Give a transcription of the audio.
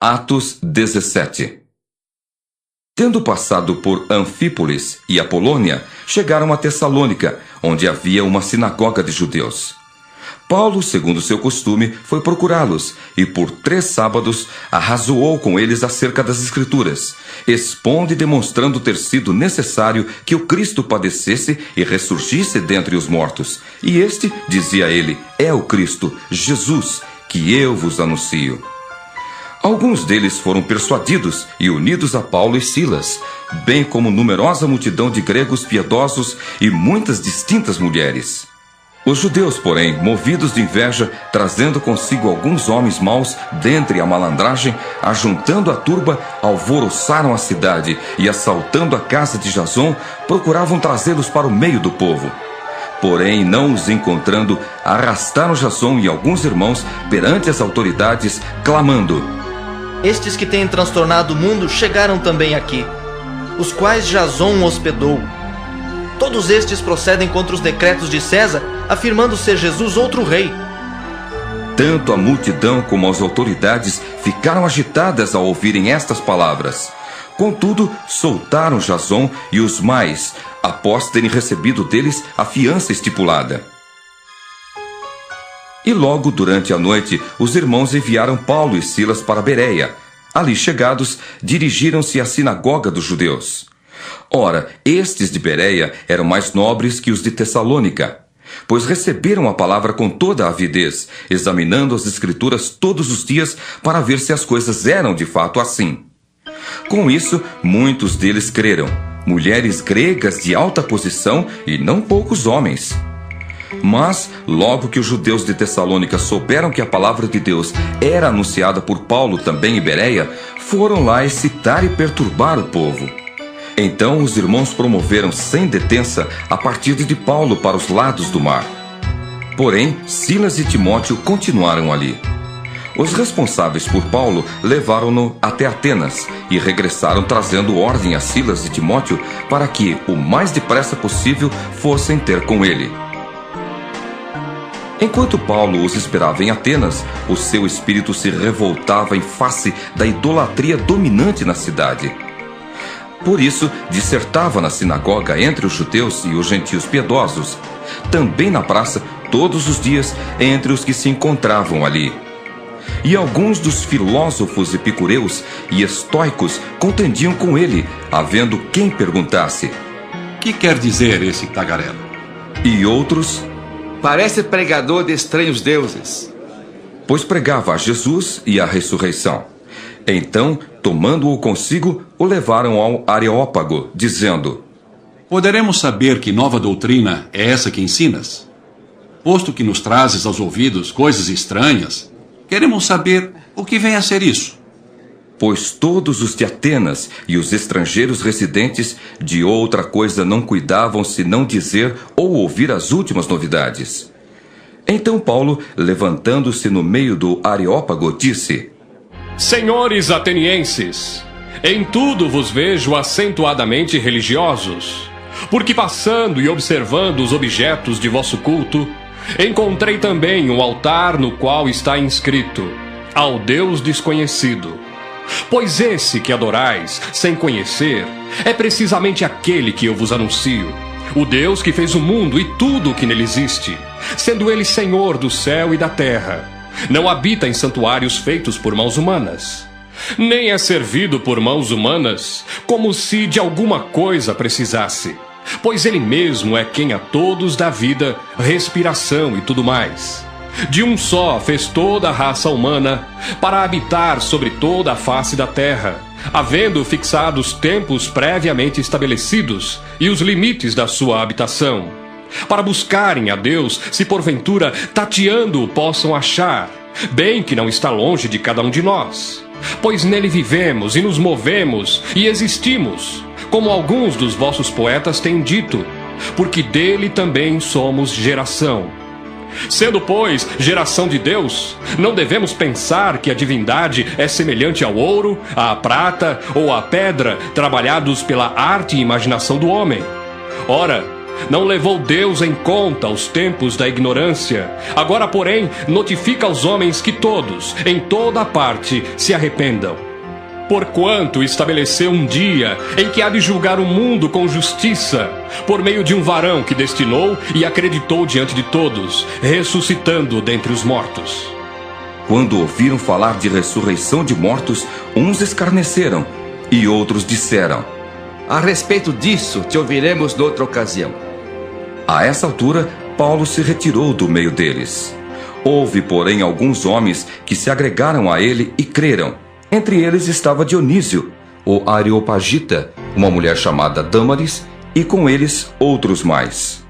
Atos 17. Tendo passado por Anfípolis e Apolônia, chegaram a Tessalônica, onde havia uma sinagoga de judeus. Paulo, segundo seu costume, foi procurá-los e por 3 sábados arrazoou com eles acerca das Escrituras, expondo e demonstrando ter sido necessário que o Cristo padecesse e ressurgisse dentre os mortos. E este, dizia ele, é o Cristo, Jesus, que eu vos anuncio. Alguns deles foram persuadidos e unidos a Paulo e Silas, bem como numerosa multidão de gregos piedosos e muitas distintas mulheres. Os judeus, porém, movidos de inveja, trazendo consigo alguns homens maus dentre a malandragem, ajuntando a turba, alvoroçaram a cidade e, assaltando a casa de Jason, procuravam trazê-los para o meio do povo. Porém, não os encontrando, arrastaram Jason e alguns irmãos perante as autoridades, clamando: Estes que têm transtornado o mundo chegaram também aqui, os quais Jason hospedou. Todos estes procedem contra os decretos de César, afirmando ser Jesus outro rei. Tanto a multidão como as autoridades ficaram agitadas ao ouvirem estas palavras. Contudo, soltaram Jason e os mais, após terem recebido deles a fiança estipulada. E logo durante a noite, os irmãos enviaram Paulo e Silas para Bereia. Ali chegados, dirigiram-se à sinagoga dos judeus. Ora, estes de Bereia eram mais nobres que os de Tessalônica, pois receberam a palavra com toda a avidez, examinando as Escrituras todos os dias para ver se as coisas eram de fato assim. Com isso, muitos deles creram, mulheres gregas de alta posição e não poucos homens. Mas, logo que os judeus de Tessalônica souberam que a palavra de Deus era anunciada por Paulo também em Bereia, foram lá excitar e perturbar o povo. Então os irmãos promoveram sem detença a partida de Paulo para os lados do mar. Porém, Silas e Timóteo continuaram ali. Os responsáveis por Paulo levaram-no até Atenas e regressaram trazendo ordem a Silas e Timóteo para que, o mais depressa possível, fossem ter com ele. Enquanto Paulo os esperava em Atenas, o seu espírito se revoltava em face da idolatria dominante na cidade. Por isso, dissertava na sinagoga entre os judeus e os gentios piedosos, também na praça, todos os dias, entre os que se encontravam ali. E alguns dos filósofos epicureus e estoicos contendiam com ele, havendo quem perguntasse: Que quer dizer esse tagarela? E outros: Parece pregador de estranhos deuses. Pois pregava a Jesus e a ressurreição. Então, tomando-o consigo, o levaram ao Areópago, dizendo: Poderemos saber que nova doutrina é essa que ensinas? Posto que nos trazes aos ouvidos coisas estranhas, queremos saber o que vem a ser isso. Pois todos os de Atenas e os estrangeiros residentes de outra coisa não cuidavam senão dizer ou ouvir as últimas novidades. Então Paulo, levantando-se no meio do Areópago, disse: Senhores atenienses, em tudo vos vejo acentuadamente religiosos, porque passando e observando os objetos de vosso culto, encontrei também um altar no qual está inscrito: Ao Deus desconhecido. Pois esse que adorais, sem conhecer, é precisamente aquele que eu vos anuncio, o Deus que fez o mundo e tudo o que nele existe, sendo ele Senhor do céu e da terra. Não habita em santuários feitos por mãos humanas, nem é servido por mãos humanas, como se de alguma coisa precisasse, pois ele mesmo é quem a todos dá vida, respiração e tudo mais. De um só fez toda a raça humana, para habitar sobre toda a face da terra, havendo fixados tempos previamente estabelecidos e os limites da sua habitação, para buscarem a Deus, se porventura tateando-o possam achar, bem que não está longe de cada um de nós. Pois nele vivemos e nos movemos e existimos, como alguns dos vossos poetas têm dito, porque dele também somos geração. Sendo, pois, geração de Deus, não devemos pensar que a divindade é semelhante ao ouro, à prata ou à pedra, trabalhados pela arte e imaginação do homem. Ora, Não levou Deus em conta os tempos da ignorância. Agora, porém, notifica aos homens que todos, em toda parte, se arrependam. Porquanto estabeleceu um dia em que há de julgar o mundo com justiça, por meio de um varão que destinou e acreditou diante de todos, ressuscitando dentre os mortos. Quando ouviram falar de ressurreição de mortos, uns escarneceram e outros disseram: A respeito disso, te ouviremos noutra ocasião. A essa altura, Paulo se retirou do meio deles. Houve, porém, alguns homens que se agregaram a ele e creram. Entre eles estava Dionísio, o Areopagita, uma mulher chamada Dâmaris, e com eles outros mais.